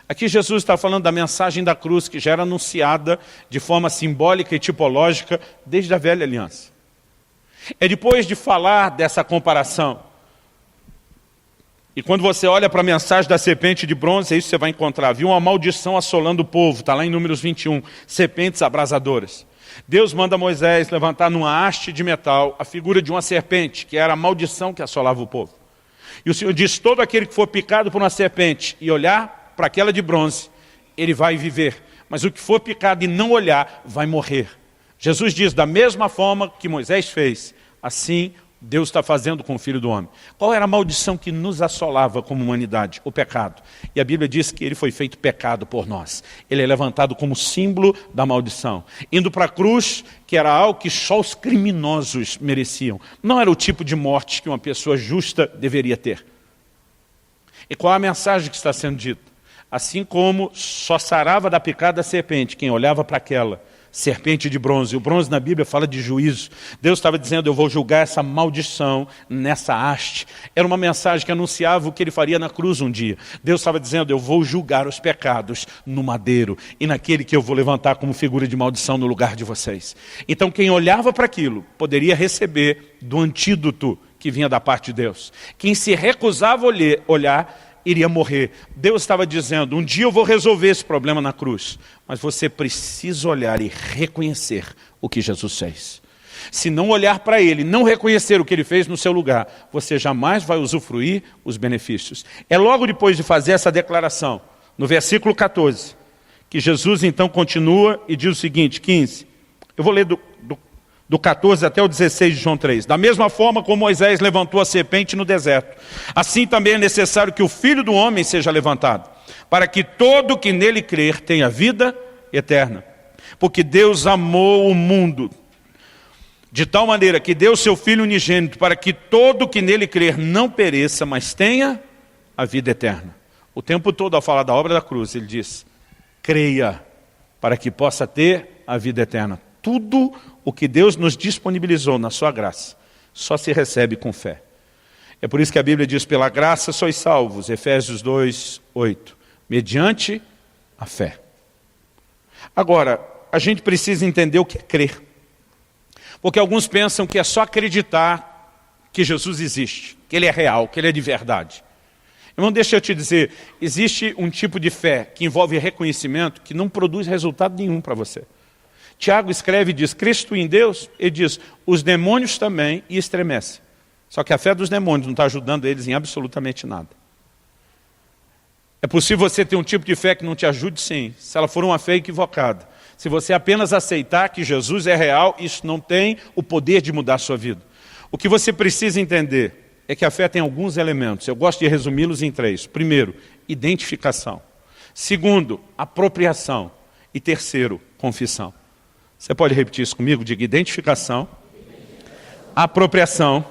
Aqui Jesus está falando da mensagem da cruz, que já era anunciada de forma simbólica e tipológica desde a velha aliança. É depois de falar dessa comparação, e quando você olha para a mensagem da serpente de bronze, é isso que você vai encontrar: viu uma maldição assolando o povo, está lá em Números 21, serpentes abrasadoras. Deus manda Moisés levantar numa haste de metal a figura de uma serpente, que era a maldição que assolava o povo. E o Senhor diz: todo aquele que for picado por uma serpente e olhar para aquela de bronze, ele vai viver. Mas o que for picado e não olhar, vai morrer. Jesus diz: da mesma forma que Moisés fez, assim Deus está fazendo com o Filho do Homem. Qual era a maldição que nos assolava como humanidade? O pecado. E a Bíblia diz que ele foi feito pecado por nós. Ele é levantado como símbolo da maldição. Indo para a cruz, que era algo que só os criminosos mereciam. Não era o tipo de morte que uma pessoa justa deveria ter. E qual a mensagem que está sendo dita? Assim como só sarava da picada da serpente quem olhava para aquela serpente de bronze. O bronze na Bíblia fala de juízo. Deus estava dizendo: eu vou julgar essa maldição nessa haste. Era uma mensagem que anunciava o que ele faria na cruz um dia. Deus estava dizendo: eu vou julgar os pecados no madeiro, e naquele que eu vou levantar como figura de maldição no lugar de vocês. Então quem olhava para aquilo poderia receber do antídoto que vinha da parte de Deus. Quem se recusava a olhar iria morrer. Deus estava dizendo: um dia eu vou resolver esse problema na cruz, mas você precisa olhar e reconhecer o que Jesus fez. Se não olhar para ele, não reconhecer o que ele fez no seu lugar, você jamais vai usufruir os benefícios. É logo depois de fazer essa declaração, no versículo 14, que Jesus então continua e diz o seguinte, 15, eu vou ler do 14 até o 16 de João 3. Da mesma forma como Moisés levantou a serpente no deserto, assim também é necessário que o Filho do Homem seja levantado, para que todo que nele crer tenha vida eterna. Porque Deus amou o mundo de tal maneira que deu seu Filho unigênito, para que todo que nele crer não pereça, mas tenha a vida eterna. O tempo todo, ao falar da obra da cruz, ele diz: creia, para que possa ter a vida eterna. Tudo o que Deus nos disponibilizou na sua graça, só se recebe com fé. É por isso que a Bíblia diz: pela graça sois salvos, Efésios 2, 8, mediante a fé. Agora, a gente precisa entender o que é crer. Porque alguns pensam que é só acreditar que Jesus existe, que Ele é real, que Ele é de verdade. Irmão, deixa eu te dizer, existe um tipo de fé que envolve reconhecimento que não produz resultado nenhum para você. Tiago escreve e diz: Cristo em Deus, ele diz, os demônios também e estremecem. Só que a fé dos demônios não está ajudando eles em absolutamente nada. É possível você ter um tipo de fé que não te ajude, sim, se ela for uma fé equivocada. Se você apenas aceitar que Jesus é real, isso não tem o poder de mudar a sua vida. O que você precisa entender é que a fé tem alguns elementos. Eu gosto de resumi-los em 3. Primeiro, identificação. Segundo, apropriação. E terceiro, confissão. Você pode repetir isso comigo? Diga: identificação, apropriação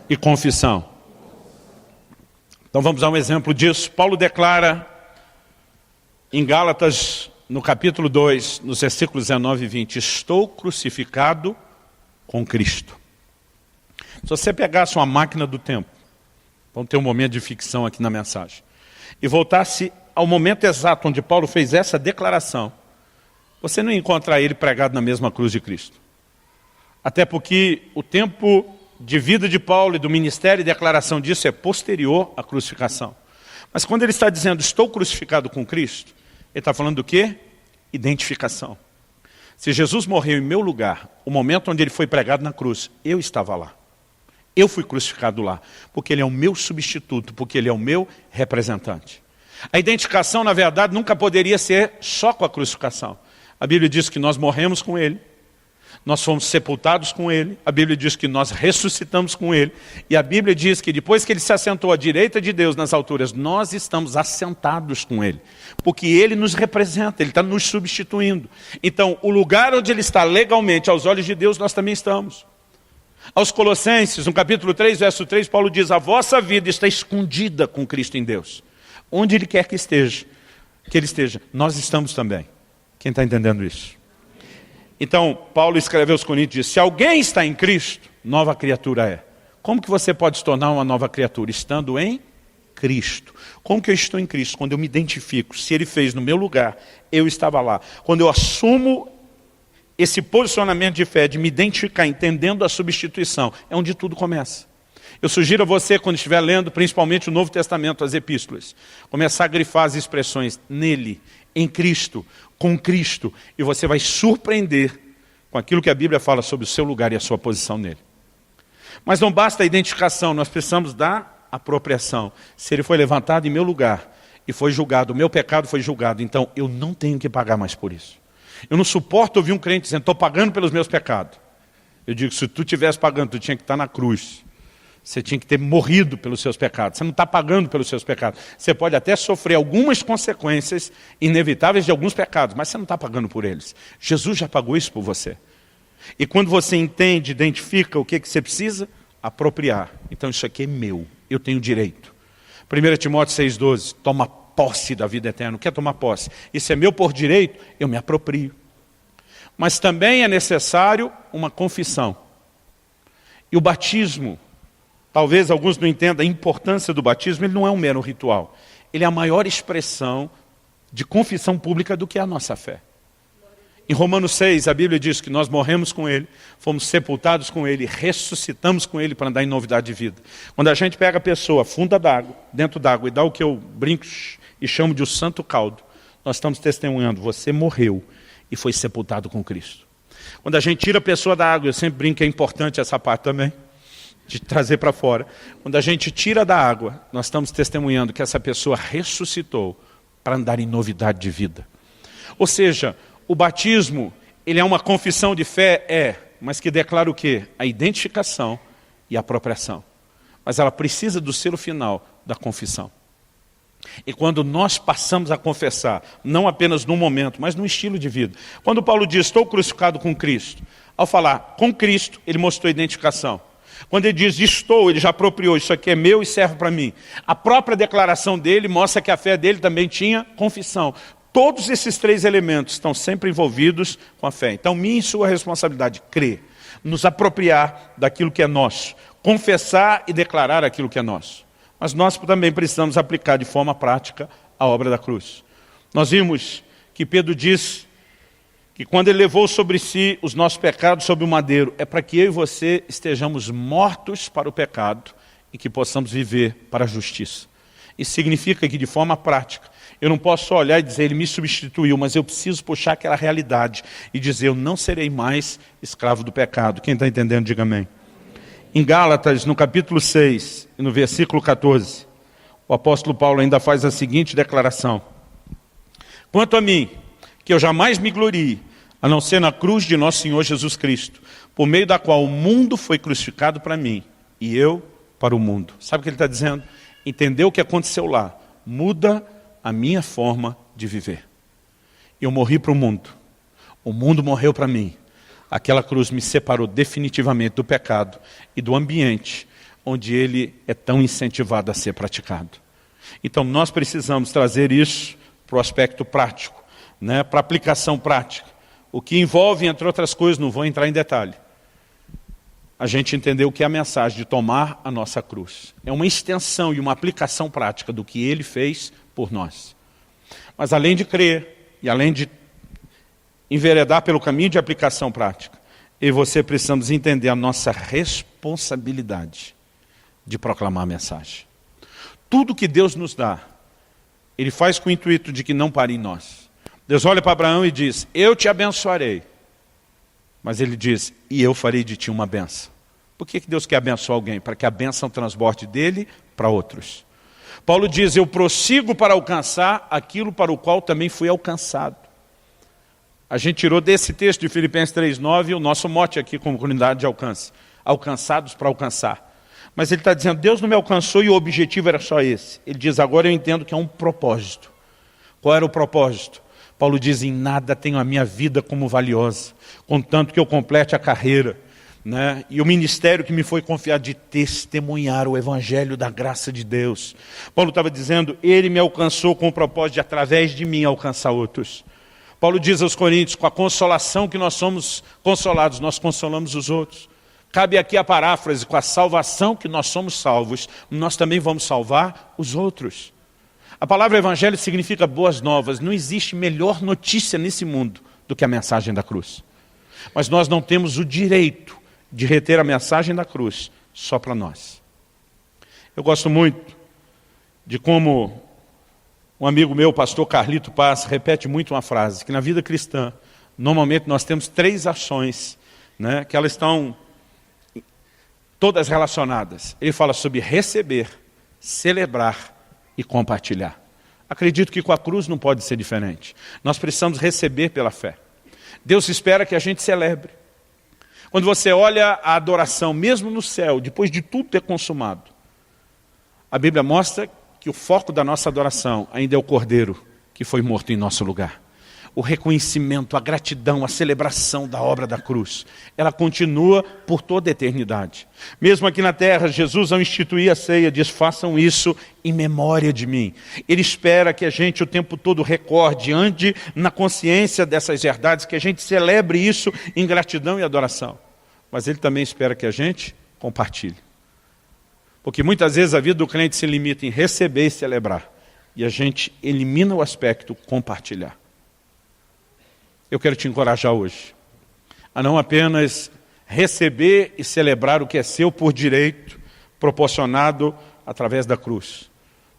e confissão. Então vamos dar um exemplo disso. Paulo declara em Gálatas, no capítulo 2, nos versículos 19 e 20, estou crucificado com Cristo. Se você pegasse uma máquina do tempo, vamos ter um momento de ficção aqui na mensagem, e voltasse ao momento exato onde Paulo fez essa declaração, você não ia encontrar ele pregado na mesma cruz de Cristo. Até porque o tempo de vida de Paulo e do ministério e declaração disso é posterior à crucificação. Mas quando ele está dizendo, estou crucificado com Cristo, ele está falando do quê? Identificação. Se Jesus morreu em meu lugar, o momento onde ele foi pregado na cruz, eu estava lá. Eu fui crucificado lá, porque ele é o meu substituto, porque ele é o meu representante. A identificação, na verdade, nunca poderia ser só com a crucificação. A Bíblia diz que nós morremos com ele, nós fomos sepultados com ele, a Bíblia diz que nós ressuscitamos com ele, e a Bíblia diz que depois que ele se assentou à direita de Deus nas alturas, nós estamos assentados com ele, porque ele nos representa, ele está nos substituindo. Então, o lugar onde ele está legalmente aos olhos de Deus, nós também estamos. Aos Colossenses, no capítulo 3, verso 3, Paulo diz: a vossa vida está escondida com Cristo em Deus. Onde ele quer que ele esteja, nós estamos também. Quem está entendendo isso? Então, Paulo escreveu aos Coríntios e diz: se alguém está em Cristo, nova criatura é. Como que você pode se tornar uma nova criatura? Estando em Cristo. Como que eu estou em Cristo? Quando eu me identifico. Se ele fez no meu lugar, eu estava lá. Quando eu assumo esse posicionamento de fé, de me identificar, entendendo a substituição, é onde tudo começa. Eu sugiro a você, quando estiver lendo, principalmente o Novo Testamento, as epístolas, começar a grifar as expressões nele, em Cristo, com Cristo, e você vai surpreender com aquilo que a Bíblia fala sobre o seu lugar e a sua posição nele. Mas não basta a identificação, nós precisamos da apropriação. Se ele foi levantado em meu lugar e foi julgado, o meu pecado foi julgado, então eu não tenho que pagar mais por isso. Eu não suporto ouvir um crente dizendo, estou pagando pelos meus pecados. Eu digo, se tu estivesse pagando, tu tinha que estar na cruz. Você tinha que ter morrido pelos seus pecados. Você não está pagando pelos seus pecados. Você pode até sofrer algumas consequências inevitáveis de alguns pecados, mas você não está pagando por eles. Jesus já pagou isso por você. E quando você entende, identifica o que você precisa, apropriar. Então isso aqui é meu, eu tenho direito. 1 Timóteo 6,12, toma posse da vida eterna. O que é tomar posse? Isso é meu por direito, eu me aproprio. Mas também é necessário uma confissão. E o batismo, talvez alguns não entendam a importância do batismo, ele não é um mero ritual. Ele é a maior expressão de confissão pública do que a nossa fé. Em Romanos 6, a Bíblia diz que nós morremos com ele, fomos sepultados com ele, ressuscitamos com ele para andar em novidade de vida. Quando a gente pega a pessoa, funda d'água, dentro d'água, e dá o que eu brinco e chamo de o santo caldo, nós estamos testemunhando, você morreu e foi sepultado com Cristo. Quando a gente tira a pessoa da água, eu sempre brinco que é importante essa parte também, de trazer para fora. Quando a gente tira da água, nós estamos testemunhando que essa pessoa ressuscitou para andar em novidade de vida. Ou seja, o batismo, ele é uma confissão de fé, mas que declara o quê? A identificação e a apropriação. Mas ela precisa do selo final da confissão. E quando nós passamos a confessar, não apenas num momento, mas num estilo de vida. Quando Paulo diz, estou crucificado com Cristo, ao falar com Cristo, ele mostrou identificação. Quando ele diz, estou, ele já apropriou, isso aqui é meu e serve para mim. A própria declaração dele mostra que a fé dele também tinha confissão. Todos esses três elementos estão sempre envolvidos com a fé. Então, minha e sua responsabilidade, crer, nos apropriar daquilo que é nosso, confessar e declarar aquilo que é nosso. Mas nós também precisamos aplicar de forma prática a obra da cruz. Nós vimos que Pedro diz que quando ele levou sobre si os nossos pecados sobre o madeiro, é para que eu e você estejamos mortos para o pecado e que possamos viver para a justiça. Isso significa que de forma prática, eu não posso só olhar e dizer, ele me substituiu, mas eu preciso puxar aquela realidade e dizer, eu não serei mais escravo do pecado. Quem está entendendo, diga amém. Em Gálatas, no capítulo 6, no versículo 14, o apóstolo Paulo ainda faz a seguinte declaração. Quanto a mim, que eu jamais me glorie, a não ser na cruz de nosso Senhor Jesus Cristo, por meio da qual o mundo foi crucificado para mim, e eu para o mundo. Sabe o que ele está dizendo? Entendeu o que aconteceu lá, muda a minha forma de viver. Eu morri para o mundo morreu para mim. Aquela cruz me separou definitivamente do pecado e do ambiente onde ele é tão incentivado a ser praticado. Então nós precisamos trazer isso para o aspecto prático, né? Para a aplicação prática. O que envolve, entre outras coisas, não vou entrar em detalhe. A gente entendeu o que é a mensagem de tomar a nossa cruz. É uma extensão e uma aplicação prática do que ele fez por nós. Mas além de crer e além de enveredar pelo caminho de aplicação prática, eu e você precisamos entender a nossa responsabilidade de proclamar a mensagem. Tudo que Deus nos dá, ele faz com o intuito de que não pare em nós. Deus olha para Abraão e diz, eu te abençoarei. Mas ele diz, e eu farei de ti uma bênção. Por que Deus quer abençoar alguém? Para que a bênção transborde dele para outros. Paulo diz, eu prossigo para alcançar aquilo para o qual também fui alcançado. A gente tirou desse texto de Filipenses 3,9 o nosso mote aqui como comunidade de alcance. Alcançados para alcançar. Mas ele está dizendo, Deus não me alcançou e o objetivo era só esse. Ele diz, agora eu entendo que é um propósito. Qual era o propósito? Paulo diz, em nada tenho a minha vida como valiosa, contanto que eu complete a carreira, né? E o ministério que me foi confiado de testemunhar o evangelho da graça de Deus. Paulo estava dizendo, ele me alcançou com o propósito de, através de mim, alcançar outros. Paulo diz aos Coríntios, com a consolação que nós somos consolados, nós consolamos os outros. Cabe aqui a paráfrase, com a salvação que nós somos salvos, nós também vamos salvar os outros. A palavra evangelho significa boas novas. Não existe melhor notícia nesse mundo do que a mensagem da cruz. Mas nós não temos o direito de reter a mensagem da cruz só para nós. Eu gosto muito de como um amigo meu, o pastor Carlito Paz, repete muito uma frase, que na vida cristã, normalmente nós temos 3 ações, né, que elas estão todas relacionadas. Ele fala sobre receber, celebrar e compartilhar. Acredito que com a cruz não pode ser diferente. Nós precisamos receber pela fé. Deus espera que a gente celebre. Quando você olha a adoração, mesmo no céu, depois de tudo ter consumado, a Bíblia mostra que o foco da nossa adoração ainda é o Cordeiro que foi morto em nosso lugar. O reconhecimento, a gratidão, a celebração da obra da cruz, ela continua por toda a eternidade. Mesmo aqui na terra, Jesus, ao instituir a ceia, diz, façam isso em memória de mim. Ele espera que a gente o tempo todo recorde, ande na consciência dessas verdades, que a gente celebre isso em gratidão e adoração. Mas ele também espera que a gente compartilhe. Porque muitas vezes a vida do crente se limita em receber e celebrar. E a gente elimina o aspecto compartilhar. Eu quero te encorajar hoje a não apenas receber e celebrar o que é seu por direito, proporcionado através da cruz,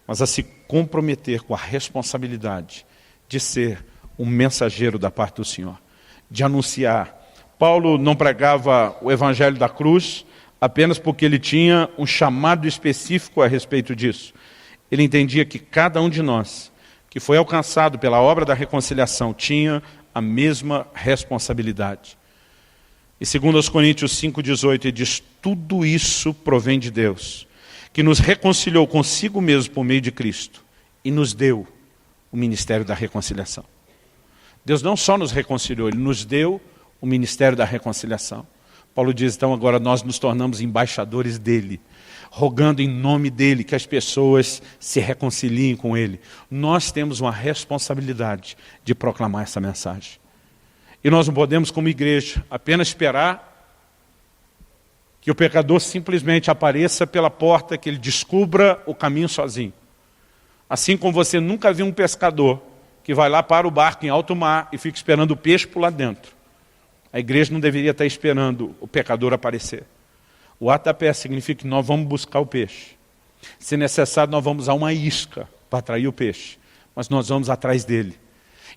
mas a se comprometer com a responsabilidade de ser um mensageiro da parte do Senhor, de anunciar. Paulo não pregava o evangelho da cruz apenas porque ele tinha um chamado específico a respeito disso. Ele entendia que cada um de nós, que foi alcançado pela obra da reconciliação, tinha a mesma responsabilidade. E segundo aos Coríntios 5,18, ele diz, tudo isso provém de Deus, que nos reconciliou consigo mesmo por meio de Cristo, e nos deu o ministério da reconciliação. Deus não só nos reconciliou, Ele nos deu o ministério da reconciliação. Paulo diz, então, agora nós nos tornamos embaixadores dEle, rogando em nome dEle que as pessoas se reconciliem com Ele. Nós temos uma responsabilidade de proclamar essa mensagem. E nós não podemos, como igreja, apenas esperar que o pecador simplesmente apareça pela porta, que ele descubra o caminho sozinho. Assim como você nunca viu um pescador que vai lá para o barco em alto mar e fica esperando o peixe pular dentro. A igreja não deveria estar esperando o pecador aparecer. O ato da pesca significa que nós vamos buscar o peixe. Se necessário, nós vamos usar uma isca para atrair o peixe. Mas nós vamos atrás dele.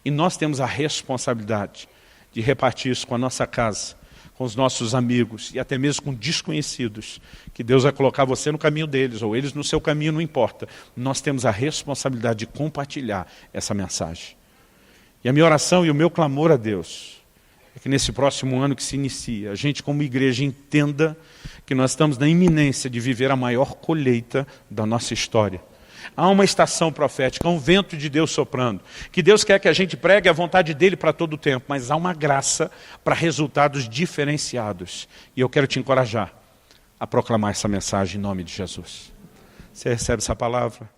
E nós temos a responsabilidade de repartir isso com a nossa casa, com os nossos amigos e até mesmo com desconhecidos, que Deus vai colocar você no caminho deles, ou eles no seu caminho, não importa. Nós temos a responsabilidade de compartilhar essa mensagem. E a minha oração e o meu clamor a Deus é que nesse próximo ano que se inicia, a gente como igreja entenda que nós estamos na iminência de viver a maior colheita da nossa história. Há uma estação profética, há um vento de Deus soprando, que Deus quer que a gente pregue a vontade dEle para todo o tempo, mas há uma graça para resultados diferenciados. E eu quero te encorajar a proclamar essa mensagem em nome de Jesus. Você recebe essa palavra?